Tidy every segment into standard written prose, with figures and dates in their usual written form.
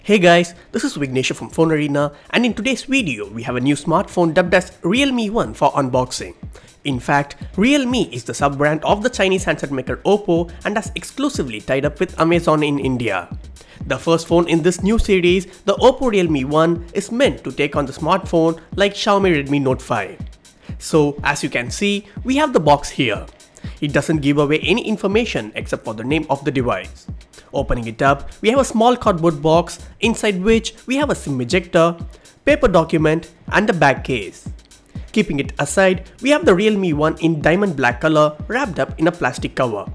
Hey guys, this is Vignesh from Phone Arena, and in today's video we have a new smartphone dubbed as Realme 1 for unboxing. In fact, Realme is the sub-brand of the Chinese handset maker Oppo and has exclusively tied up with Amazon in India. The first phone in this new series, the Oppo Realme 1, is meant to take on the smartphone like Xiaomi Redmi Note 5. So as you can see, we have the box here. It doesn't give away any information except for the name of the device. Opening it up, we have a small cardboard box inside which we have a SIM ejector, paper document and a back case. Keeping it aside, we have the Realme 1 in diamond black color wrapped up in a plastic cover.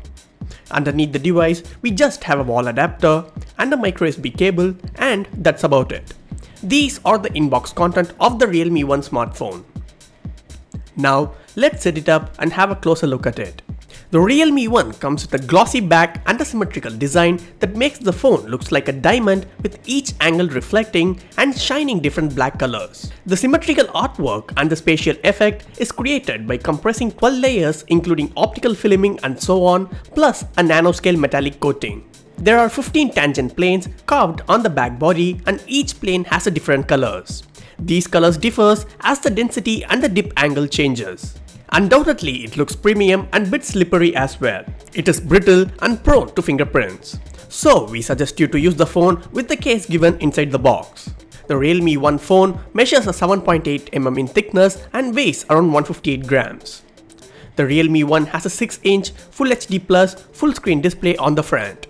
Underneath the device, we just have a wall adapter and a microSD cable, and that's about it. These are the inbox content of the Realme 1 smartphone. Now, let's set it up and have a closer look at it. The Realme 1 comes with a glossy back and a symmetrical design that makes the phone looks like a diamond with each angle reflecting and shining different black colors. The symmetrical artwork and the spatial effect is created by compressing 12 layers including optical filming and so on, plus a nanoscale metallic coating. There are 15 tangent planes carved on the back body and each plane has a different colors. These colors differs as the density and the dip angle changes. Undoubtedly, it looks premium and bit slippery as well. It is brittle and prone to fingerprints. So we suggest you to use the phone with the case given inside the box. The Realme 1 phone measures a 7.8 mm in thickness and weighs around 158 grams. The Realme 1 has a 6-inch Full HD Plus full screen display on the front.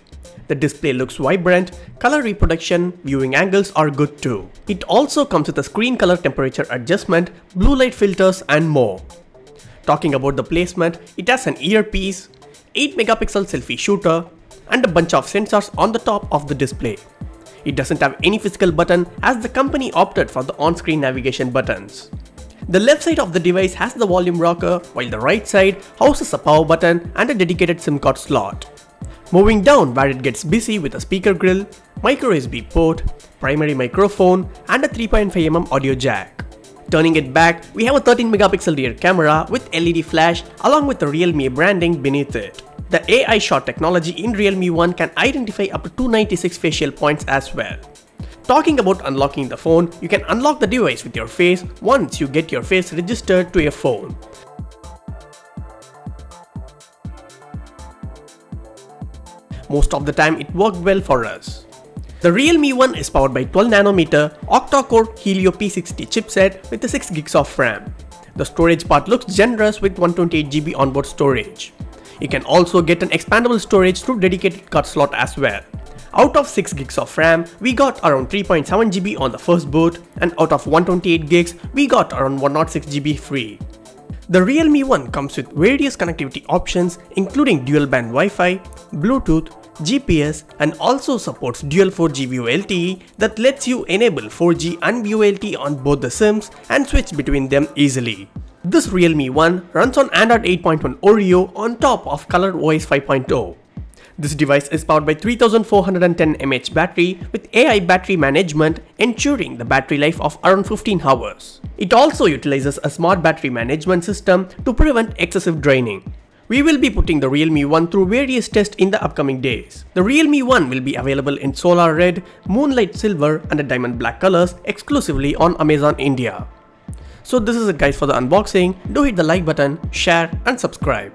The display looks vibrant, color reproduction, viewing angles are good too. It also comes with a screen color temperature adjustment, blue light filters and more. Talking about the placement, it has an earpiece, 8 megapixel selfie shooter and a bunch of sensors on the top of the display. It doesn't have any physical button as the company opted for the on-screen navigation buttons. The left side of the device has the volume rocker while the right side houses a power button and a dedicated SIM card slot. Moving down where it gets busy with a speaker grill, microSD port, primary microphone and a 3.5mm audio jack. Turning it back, we have a 13 megapixel rear camera with LED flash along with the Realme branding beneath it. The AI shot technology in Realme 1 can identify up to 296 facial points as well. Talking about unlocking the phone, you can unlock the device with your face once you get your face registered to your phone. Most of the time it worked well for us. The Realme 1 is powered by 12nm octa-core Helio P60 chipset with 6 GB of RAM. The storage part looks generous with 128GB onboard storage. You can also get an expandable storage through dedicated card slot as well. Out of 6 GB of RAM, we got around 3.7GB on the first boot, and out of 128GB, we got around 106GB free. The Realme 1 comes with various connectivity options including dual band Wi-Fi, Bluetooth, GPS and also supports dual 4G VoLTE that lets you enable 4G and VoLTE on both the SIMs and switch between them easily. This Realme 1 runs on Android 8.1 Oreo on top of ColorOS 5.0. This device is powered by 3410 mAh battery with AI battery management ensuring the battery life of around 15 hours. It also utilizes a smart battery management system to prevent excessive draining. We will be putting the Realme 1 through various tests in the upcoming days. The Realme 1 will be available in Solar Red, Moonlight Silver and a Diamond Black colors exclusively on Amazon India. So this is it guys for the unboxing. Do hit the like button, share and subscribe.